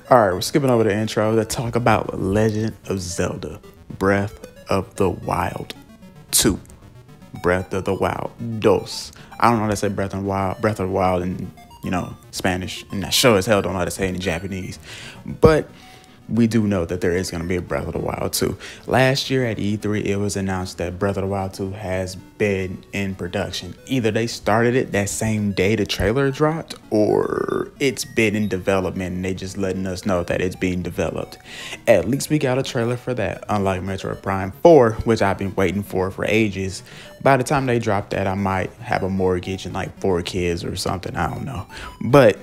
All right, we're skipping over the intro to talk about Legend of Zelda Breath of the Wild 2. Breath of the Wild Dos. I don't know how to say Breath of the Wild in, Spanish. And I sure as hell don't know how to say it in Japanese. But we do know that there is going to be a Breath of the Wild 2. Last year at E3, it was announced that Breath of the Wild 2 has been in production. Either they started it that same day the trailer dropped, or it's been in development and they just letting us know that it's being developed. At least we got a trailer for that, unlike Metroid Prime 4, which I've been waiting for ages. By the time they drop that, I might have a mortgage and like 4 kids or something. I don't know. But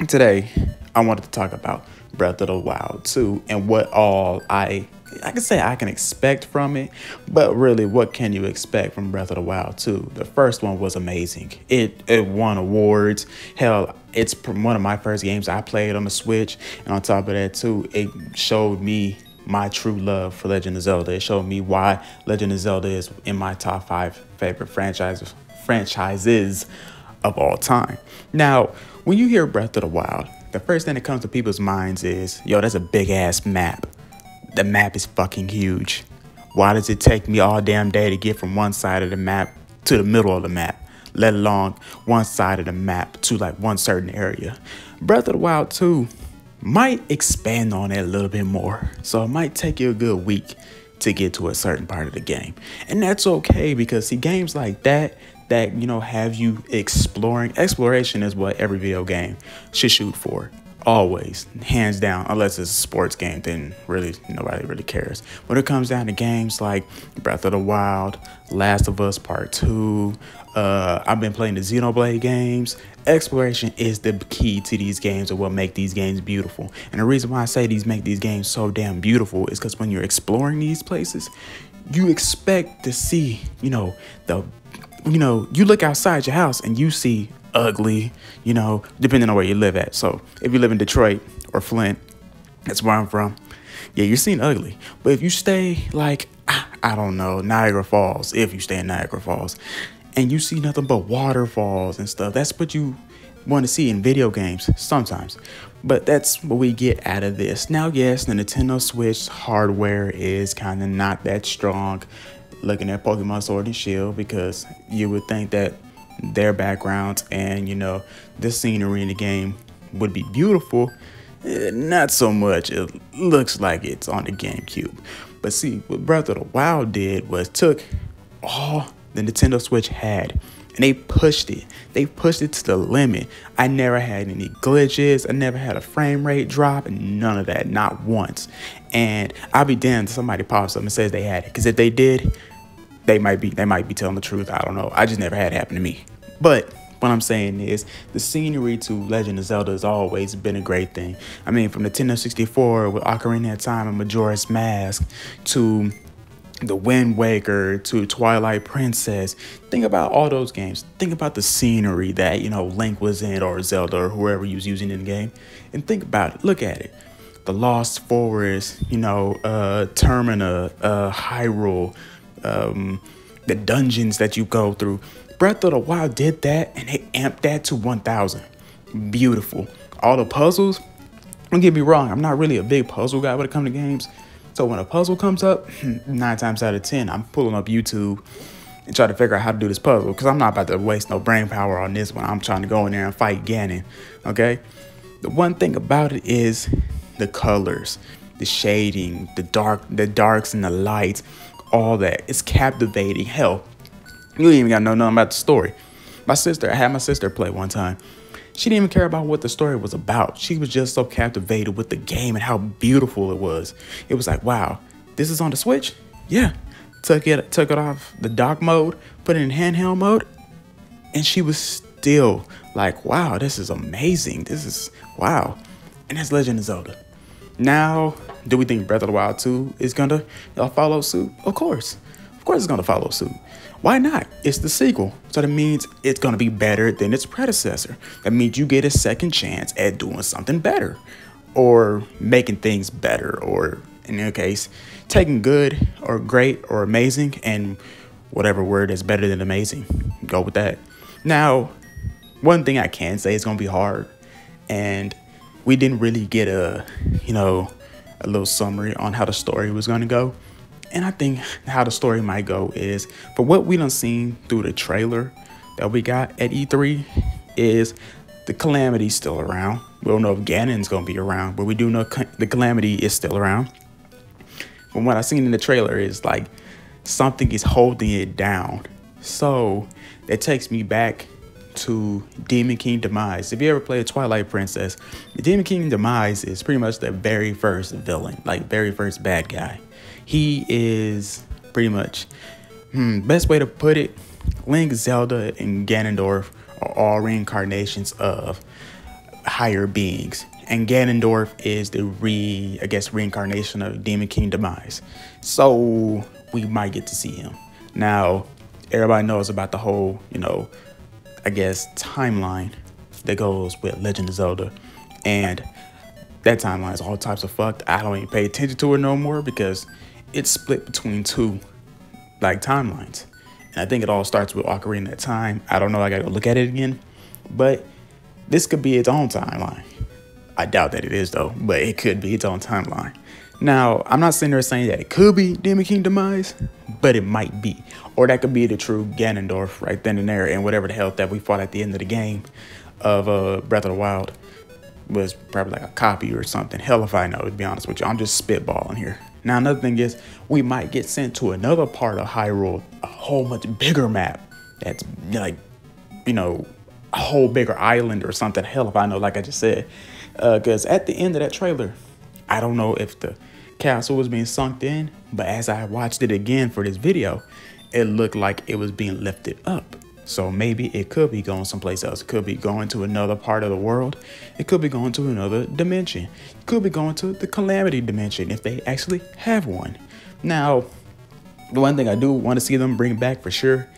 today, I wanted to talk about Breath of the Wild 2 and what all I can say I can expect from it, but really, what can you expect from Breath of the Wild 2? The first one was amazing. It won awards. Hell, it's one of my first games I played on the Switch, and on top of that too, it showed me my true love for Legend of Zelda. It showed me why Legend of Zelda is in my top 5 favorite franchises of all time. Now, when you hear Breath of the Wild, the first thing that comes to people's minds is, yo, that's a big ass map. The map is fucking huge. Why does it take me all damn day to get from one side of the map to the middle of the map, let alone one side of the map to like one certain area? Breath of the Wild 2 might expand on it a little bit more. So it might take you a good week to get to a certain part of the game. And that's okay, because see, games like that have you exploring. Exploration is what every video game should shoot for. Always, hands down, unless it's a sports game, then really nobody really cares. When it comes down to games like Breath of the Wild, Last of Us Part 2, I've been playing the Xenoblade games. Exploration is the key to these games, and what make these games beautiful. And the reason why I say make these games so damn beautiful is because when you're exploring these places, you expect to see, you look outside your house and you see ugly, depending on where you live at. So if you live in Detroit or Flint, that's where I'm from. Yeah, you're seeing ugly. But if you stay like, I don't know, Niagara Falls, if you stay in Niagara Falls, and you see nothing but waterfalls and stuff, that's what you want to see in video games sometimes. But that's what we get out of this. Now, yes, the Nintendo Switch hardware is kind of not that strong. Looking at Pokemon Sword and Shield, because you would think that their backgrounds and the scenery in the game would be beautiful. Not so much. It looks like it's on the GameCube. But see, what Breath of the Wild did was took all the Nintendo Switch had and they pushed it. They pushed it to the limit. I never had any glitches. I never had a frame rate drop, and none of that, not once. And I'll be damned if somebody pops up and says they had it, because if they did, they might be telling the truth. I don't know. I just never had it happen to me. But what I'm saying is, the scenery to Legend of Zelda has always been a great thing. I mean, from Nintendo 64 with Ocarina of Time and Majora's Mask to the Wind Waker to Twilight Princess. Think about all those games. Think about the scenery that, Link was in, or Zelda, or whoever he was using in the game. And think about it. Look at it. The Lost Forest, Termina, Hyrule, the dungeons that you go through. Breath of the Wild did that, and they amped that to 1000. Beautiful. All the puzzles, don't get me wrong, I'm not really a big puzzle guy when it comes to games. So when a puzzle comes up, 9 times out of 10, I'm pulling up YouTube and try to figure out how to do this puzzle, because I'm not about to waste no brain power on this one. I'm trying to go in there and fight Ganon, okay? The one thing about it is the colors, the shading, the darks and the lights, all that. It's captivating. Hell, you ain't even got to know nothing about the story. I had my sister play one time. She didn't even care about what the story was about. She was just so captivated with the game and how beautiful it was. It was like, wow, this is on the Switch? Yeah. Took it off the dock mode, put it in handheld mode, and she was still like, wow, this is amazing. This is, wow. And that's Legend of Zelda. Now, do we think Breath of the Wild 2 is gonna follow suit? Of course. Of course it's gonna follow suit. Why not? It's the sequel. So that means it's gonna be better than its predecessor. That means you get a second chance at doing something better, or making things better, or in your case, taking good or great or amazing and whatever word is better than amazing, go with that. Now, one thing I can say is gonna be hard, and we didn't really get a, a little summary on how the story was going to go. And I think how the story might go is, for what we done seen through the trailer that we got at E3, is the Calamity's still around. We don't know if Ganon's going to be around, but we do know the Calamity is still around. From what I seen in the trailer is like something is holding it down. So that takes me back to Demon King Demise. If you ever played Twilight Princess, the Demon King Demise is pretty much the very first villain, like very first bad guy. He is pretty much, best way to put it, Link, Zelda, and Ganondorf are all reincarnations of higher beings. And Ganondorf is the reincarnation of Demon King Demise. So we might get to see him. Now, everybody knows about the whole, timeline that goes with Legend of Zelda. And that timeline is all types of fucked. I don't even pay attention to it no more because it's split between two timelines. And I think it all starts with Ocarina of Time. I don't know, I gotta go look at it again. But this could be its own timeline. I doubt that it is though, but it could be its own timeline. Now, I'm not sitting there saying that it could be Demon King Demise, but it might be. Or that could be the true Ganondorf right then and there, and whatever the hell that we fought at the end of the game of Breath of the Wild was probably like a copy or something. Hell if I know, to be honest with you. I'm just spitballing here. Now, another thing is we might get sent to another part of Hyrule, a whole much bigger map that's like, a whole bigger island or something. Hell if I know, like I just said. Because at the end of that trailer, I don't know if the castle was being sunk in, but as I watched it again for this video, it looked like it was being lifted up. So maybe it could be going someplace else. It could be going to another part of the world. It could be going to another dimension. It could be going to the Calamity dimension if they actually have one. Now, the one thing I do want to see them bring back for sure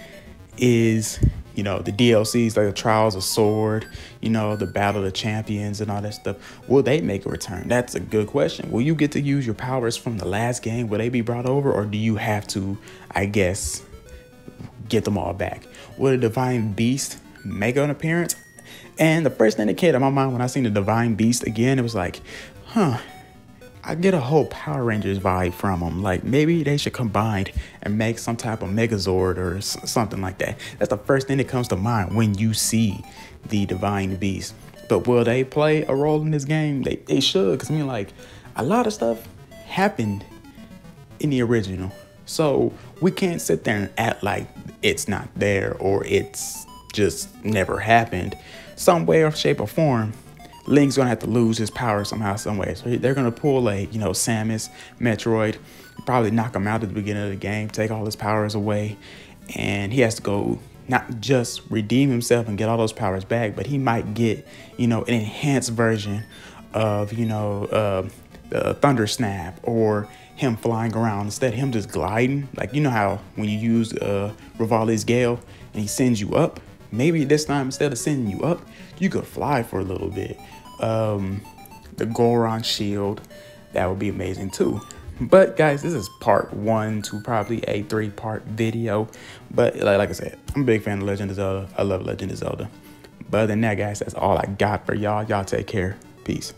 is, the DLCs like the Trials of Sword, the Battle of the Champions and all that stuff. Will they make a return? That's a good question. Will you get to use your powers from the last game? Will they be brought over, or do you have to, get them all back? Will the Divine Beast make an appearance? And the first thing that came to my mind when I seen the Divine Beast again, it was like, I get a whole Power Rangers vibe from them. Like maybe they should combine and make some type of Megazord or something like that. That's the first thing that comes to mind when you see the Divine Beast. But will they play a role in this game? They should, because a lot of stuff happened in the original. So we can't sit there and act like it's not there or it's just never happened. Some way or shape or form, Link's gonna have to lose his power somehow, some way. So they're gonna pull a, Samus, Metroid, probably knock him out at the beginning of the game, take all his powers away, and he has to go not just redeem himself and get all those powers back, but he might get, an enhanced version of, the Thunder Snap, or him flying around instead of him just gliding. Like, how when you use Rivali's Gale and he sends you up, maybe this time instead of sending you up, you could fly for a little bit. The Goron shield, that would be amazing too. But guys, this is part 1 to probably a 3-part video. But like I said, I'm a big fan of Legend of Zelda. I love Legend of Zelda. But other than that, guys, that's all I got for y'all. Y'all take care. Peace.